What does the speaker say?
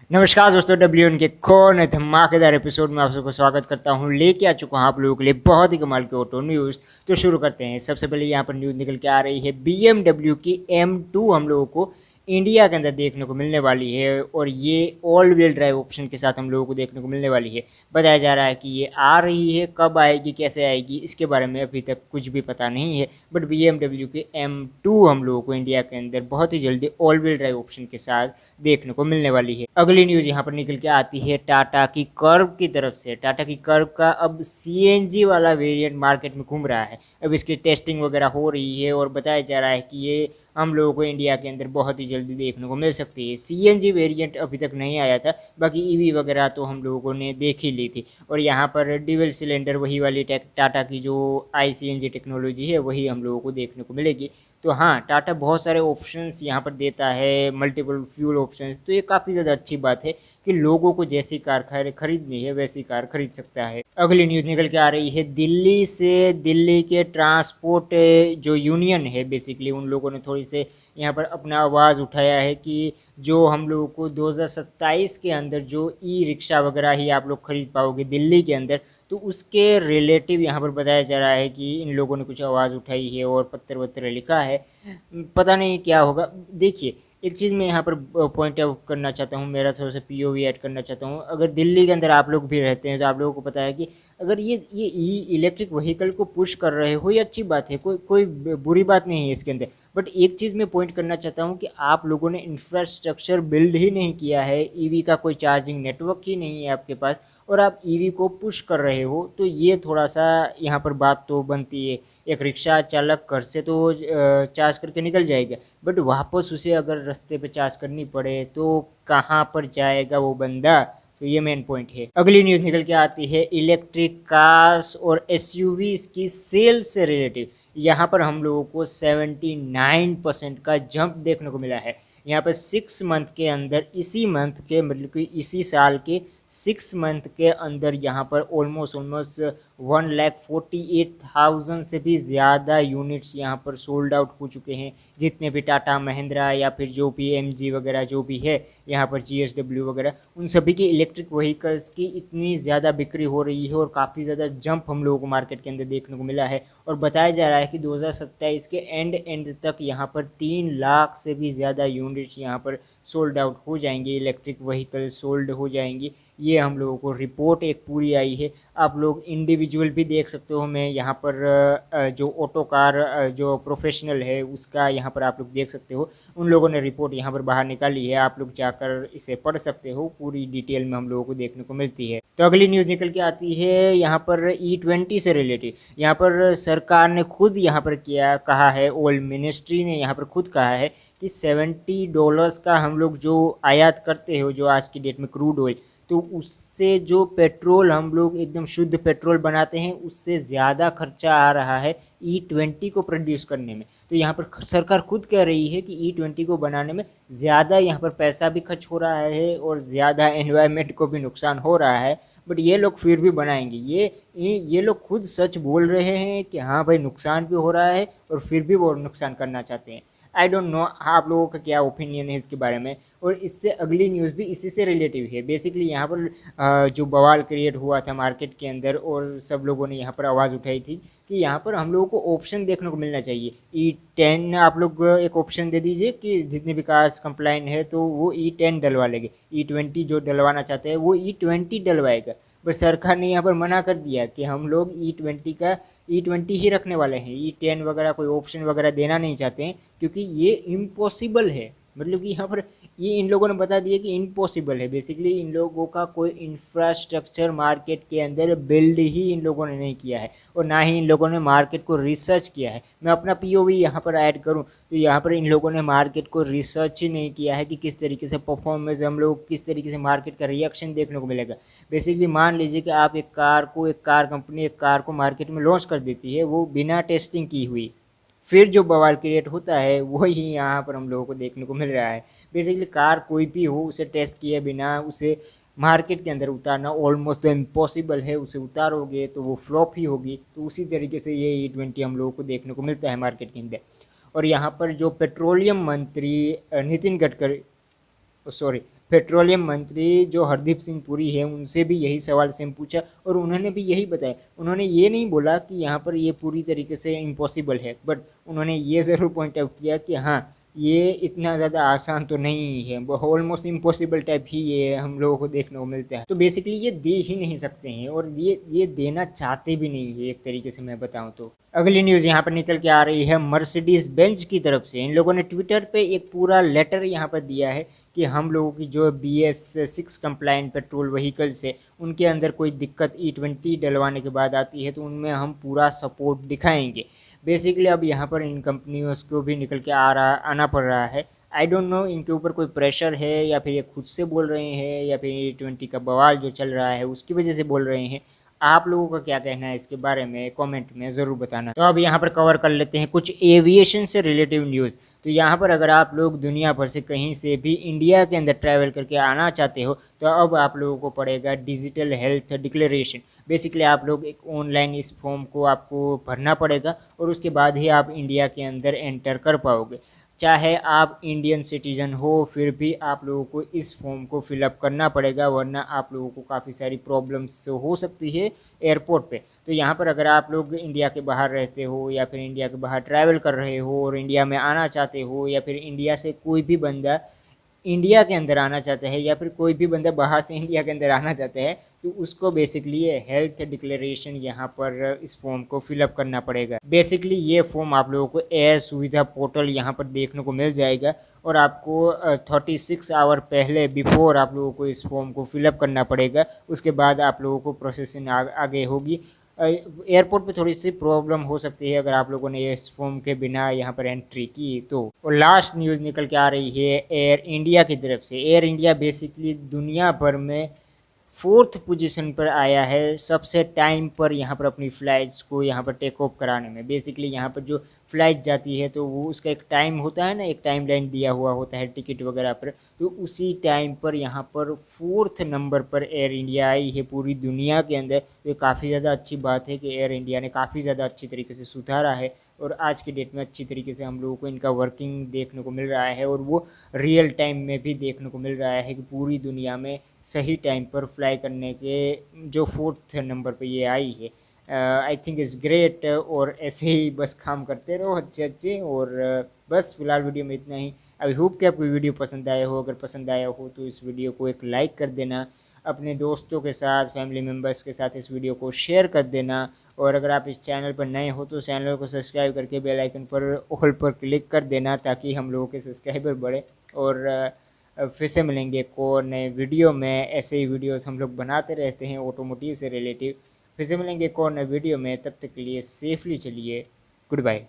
नमस्कार दोस्तों, डब्ल्यू के कौन है धमाकेदार एपिसोड में आप सबको स्वागत करता हूँ। लेके आ चुका हूँ आप लोगों के लिए बहुत ही कमाल के ऑटो न्यूज़। तो शुरू करते हैं। सबसे पहले यहाँ पर न्यूज़ निकल के आ रही है BMW की M2 हम लोगों को इंडिया के अंदर देखने को मिलने वाली है और ये ऑल व्हील ड्राइव ऑप्शन के साथ हम लोगों को देखने को मिलने वाली है। बताया जा रहा है कि ये आ रही है, कब आएगी, कैसे आएगी, इसके बारे में अभी तक कुछ भी पता नहीं है। बट BMW के M2 हम लोगों को इंडिया के अंदर बहुत ही जल्दी ऑल व्हील ड्राइव ऑप्शन के साथ देखने को मिलने वाली है। अगली न्यूज़ यहाँ पर निकल के आती है टाटा की कर्व की तरफ से। टाटा की कर्व का अब CNG वाला वेरिएंट मार्केट में घूम रहा है। अब इसकी टेस्टिंग वगैरह हो रही है और बताया जा रहा है कि ये हम लोगों को इंडिया के अंदर बहुत ही जल्दी देखने को मिल सकती है। CNG वेरिएंट अभी तक नहीं आया था, बाकी EV वगैरह तो हम लोगों ने देख ही ली थी। और यहाँ पर ड्यूल सिलेंडर वही वाली टाटा की जो ICNG टेक्नोलॉजी है वही हम लोगों को देखने को मिलेगी। तो हाँ, टाटा बहुत सारे ऑप्शंस यहाँ पर देता है, मल्टीपल फ्यूल ऑप्शंस। तो ये काफ़ी ज़्यादा अच्छी बात है कि लोगों को जैसी कार खरीदनी है वैसी कार खरीद सकता है। अगली न्यूज़ निकल के आ रही है दिल्ली से। दिल्ली के ट्रांसपोर्ट जो यूनियन है बेसिकली उन लोगों ने थोड़ी से यहाँ पर अपना आवाज़ उठाया है कि जो हम लोगों को 2027 के अंदर जो रिक्शा वगैरह ही आप लोग खरीद पाओगे दिल्ली के अंदर, तो उसके रिलेटिव यहाँ पर बताया जा रहा है कि इन लोगों ने कुछ आवाज़ उठाई है और पत्र वत्र लिखा है। पता नहीं क्या होगा। देखिए, एक चीज़ मैं यहाँ पर पॉइंट आउट करना चाहता हूँ, मेरा थोड़ा सा POV ऐड करना चाहता हूँ। अगर दिल्ली के अंदर आप लोग भी रहते हैं तो आप लोगों को पता है कि अगर ये इलेक्ट्रिक व्हीकल को पुश कर रहे हो ये अच्छी बात है, कोई कोई बुरी बात नहीं है इसके अंदर। बट एक चीज़ मैं पॉइंट करना चाहता हूँ कि आप लोगों ने इंफ्रास्ट्रक्चर बिल्ड ही नहीं किया है, EV का कोई चार्जिंग नेटवर्क ही नहीं है आपके पास, और आप EV को पुश कर रहे हो। तो ये थोड़ा सा यहाँ पर बात तो बनती है। एक रिक्शा चालक घर से तो चार्ज करके निकल जाएगा, बट वापस उसे अगर रास्ते पे चार्ज करनी पड़े तो कहाँ पर जाएगा वो बंदा। तो ये मेन पॉइंट है। अगली न्यूज़ निकल के आती है इलेक्ट्रिक कार्स और SUVs की सेल से रिलेटिव। यहाँ पर हम लोगों को 79% का जंप देखने को मिला है। यहाँ पर 6 मंथ के अंदर, इसी मंथ के मतलब कि इसी साल के 6 मंथ के अंदर यहाँ पर ऑलमोस्ट 1,48,000 से भी ज़्यादा यूनिट्स यहाँ पर सोल्ड आउट हो चुके हैं। जितने भी टाटा महिंद्रा या फिर जो भी MG वगैरह जो भी है यहाँ पर GSW वगैरह, उन सभी की इलेक्ट्रिक व्हीकल्स की इतनी ज़्यादा बिक्री हो रही है और काफ़ी ज़्यादा जंप हम लोगों को मार्केट के अंदर देखने को मिला है। और बताया जा रहा है कि 2027 के एंड तक यहाँ पर 3 लाख से भी ज़्यादा यूनिट्स यहाँ पर सोल्ड आउट हो जाएंगे, इलेक्ट्रिक व्हीकल सोल्ड हो जाएंगी। ये हम लोगों को रिपोर्ट एक पूरी आई है। आप लोग इंडिविजुअल भी देख सकते हो। मैं यहाँ पर जो ऑटो कार जो प्रोफेशनल है उसका यहाँ पर आप लोग देख सकते हो। उन लोगों ने रिपोर्ट यहाँ पर बाहर निकाली है, आप लोग जाकर इसे पढ़ सकते हो। पूरी डिटेल में हम लोगों को देखने को मिलती है। तो अगली न्यूज़ निकल के आती है यहाँ पर E20 से रिलेटेड। यहाँ पर सरकार ने खुद यहाँ पर कहा है, ऑयल मिनिस्ट्री ने यहाँ पर खुद कहा है कि $70 का हम लोग जो आयात करते हो जो आज की डेट में क्रूड ऑयल, तो उससे जो पेट्रोल हम लोग एकदम शुद्ध पेट्रोल बनाते हैं उससे ज़्यादा खर्चा आ रहा है E20 को प्रोड्यूस करने में। तो यहाँ पर सरकार खुद कह रही है कि E20 को बनाने में ज़्यादा यहाँ पर पैसा भी खर्च हो रहा है और ज़्यादा एनवायरनमेंट को भी नुकसान हो रहा है। बट ये लोग फिर भी बनाएंगे। ये लोग खुद सच बोल रहे हैं कि हाँ भाई नुकसान भी हो रहा है और फिर भी वो नुकसान करना चाहते हैं। आई डोंट नो आप लोगों का क्या ओपिनियन है इसके बारे में। और इससे अगली न्यूज़ भी इसी से रिलेटिव है। बेसिकली यहाँ पर जो बवाल क्रिएट हुआ था मार्केट के अंदर और सब लोगों ने यहाँ पर आवाज़ उठाई थी कि यहाँ पर हम लोगों को ऑप्शन देखने को मिलना चाहिए। E10 आप लोग एक ऑप्शन दे दीजिए कि जितने भी कार्स कंप्लाइन है तो वो E10 डलवा लेंगे। E20 जो डलवाना चाहते हैं वो E20 डलवाएगा। पर सरकार ने यहाँ पर मना कर दिया कि हम लोग E20 ही रखने वाले हैं, E10 वगैरह कोई ऑप्शन वगैरह देना नहीं चाहते हैं, क्योंकि ये इम्पॉसिबल है। मतलब कि यहाँ पर ये इन लोगों ने बता दिया कि इम्पॉसिबल है। बेसिकली इन लोगों का कोई इंफ्रास्ट्रक्चर मार्केट के अंदर बिल्ड ही इन लोगों ने नहीं किया है और ना ही इन लोगों ने मार्केट को रिसर्च किया है। मैं अपना POV यहाँ पर ऐड करूँ तो यहाँ पर इन लोगों ने मार्केट को रिसर्च ही नहीं किया है कि किस तरीके से परफॉर्मेंस हम लोग, किस तरीके से मार्केट का रिएक्शन देखने को मिलेगा। बेसिकली मान लीजिए कि आप एक कार कंपनी एक कार को मार्केट में लॉन्च कर देती है, वो बिना टेस्टिंग की हुई, फिर जो बवाल क्रिएट होता है वही यहाँ पर हम लोगों को देखने को मिल रहा है। बेसिकली कार कोई भी हो उसे टेस्ट किए बिना उसे मार्केट के अंदर उतारना ऑलमोस्ट तो इम्पॉसिबल है। उसे उतारोगे तो वो फ्लॉप ही होगी। तो उसी तरीके से ये E20 हम लोगों को देखने को मिलता है मार्केट के अंदर। और यहाँ पर जो पेट्रोलियम मंत्री नितिन गडकरी पेट्रोलियम मंत्री जो हरदीप सिंह पुरी है उनसे भी यही सवाल सेम पूछा और उन्होंने भी यही बताया। उन्होंने ये नहीं बोला कि यहाँ पर ये पूरी तरीके से इम्पॉसिबल है, बट उन्होंने ये ज़रूर पॉइंट आउट किया कि हाँ ये इतना ज़्यादा आसान तो नहीं है, ऑलमोस्ट इम्पॉसिबल टाइप ही ये हम लोगों को देखने को मिलता है। तो बेसिकली ये दे ही नहीं सकते हैं और ये देना चाहते भी नहीं है एक तरीके से मैं बताऊं तो। अगली न्यूज़ यहाँ पर निकल के आ रही है मर्सिडीज बेंज की तरफ से। इन लोगों ने ट्विटर पे एक पूरा लेटर यहाँ पर दिया है कि हम लोगों की जो BS6 कंप्लाइंट पेट्रोल व्हीकल्स है उनके अंदर कोई दिक्कत E20 डलवाने के बाद आती है तो उनमें हम पूरा सपोर्ट दिखाएंगे। बेसिकली अब यहाँ पर इन कंपनियों को भी निकल के आना पड़ रहा है। आई डोंट नो इनके ऊपर कोई प्रेशर है या फिर ये खुद से बोल रहे हैं या फिर E20 का बवाल जो चल रहा है उसकी वजह से बोल रहे हैं। आप लोगों का क्या कहना है इसके बारे में कमेंट में ज़रूर बताना। तो अब यहाँ पर कवर कर लेते हैं कुछ एविएशन से रिलेटिव न्यूज़। तो यहाँ पर अगर आप लोग दुनिया भर से कहीं से भी इंडिया के अंदर ट्रैवल करके आना चाहते हो तो अब आप लोगों को पड़ेगा डिजिटल हेल्थ डिक्लेरेशन। बेसिकली आप लोग एक ऑनलाइन इस फॉर्म को आपको भरना पड़ेगा और उसके बाद ही आप इंडिया के अंदर एंटर कर पाओगे। चाहे आप इंडियन सिटीज़न हो फिर भी आप लोगों को इस फॉर्म को फिलअप करना पड़ेगा, वरना आप लोगों को काफ़ी सारी प्रॉब्लम्स हो सकती है एयरपोर्ट पे। तो यहाँ पर अगर आप लोग इंडिया के बाहर रहते हो या फिर इंडिया के बाहर ट्रैवल कर रहे हो और इंडिया में आना चाहते हो या फिर इंडिया से कोई भी बंदा इंडिया के अंदर आना चाहता है या फिर कोई भी बंदा बाहर से इंडिया के अंदर आना चाहता है तो उसको बेसिकली ये हेल्थ डिक्लेरेशन यहाँ पर इस फॉर्म को फिलअप करना पड़ेगा। बेसिकली ये फॉर्म आप लोगों को एयर सुविधा पोर्टल यहाँ पर देखने को मिल जाएगा और आपको 36 आवर पहले बिफोर आप लोगों को इस फॉर्म को फिलअप करना पड़ेगा। उसके बाद आप लोगों को प्रोसेसिंग आगे होगी। एयरपोर्ट पे थोड़ी सी प्रॉब्लम हो सकती है अगर आप लोगों ने इस फॉर्म के बिना यहाँ पर एंट्री की तो। और लास्ट न्यूज़ निकल के आ रही है एयर इंडिया की तरफ से। एयर इंडिया बेसिकली दुनिया भर में 4th पोजीशन पर आया है सबसे टाइम पर यहाँ पर अपनी फ़्लाइट्स को यहाँ पर टेक ऑफ कराने में। बेसिकली यहाँ पर जो फ़्लाइट जाती है तो वो उसका एक टाइम होता है ना, एक टाइम लाइन दिया हुआ होता है टिकट वगैरह पर, तो उसी टाइम पर यहाँ पर 4th नंबर पर एयर इंडिया आई है पूरी दुनिया के अंदर। तो ये काफ़ी ज़्यादा अच्छी बात है कि एयर इंडिया ने काफ़ी ज़्यादा अच्छी तरीके से सुधारा है और आज की डेट में अच्छी तरीके से हम लोगों को इनका वर्किंग देखने को मिल रहा है और वो रियल टाइम में भी देखने को मिल रहा है कि पूरी दुनिया में सही टाइम पर फ्लाई करने के जो 4th नंबर पे ये आई है। I think is great. और ऐसे ही बस काम करते रहो अच्छे अच्छे। और बस फिलहाल वीडियो में इतना ही। आई होप कि आपको वीडियो पसंद आया हो। अगर पसंद आया हो तो इस वीडियो को एक लाइक कर देना, अपने दोस्तों के साथ फैमिली मेम्बर्स के साथ इस वीडियो को शेयर कर देना। और अगर आप इस चैनल पर नए हो तो चैनल को सब्सक्राइब करके बेल आइकन पर ऑल पर क्लिक कर देना ताकि हम लोगों के सब्सक्राइबर बढ़े। और फिर से मिलेंगे एक और नए वीडियो में। ऐसे ही वीडियोस हम लोग बनाते रहते हैं ऑटोमोटिव से रिलेटिव। फिर से मिलेंगे एक और नए वीडियो में, तब तक के लिए सेफली चलिए। Good bye.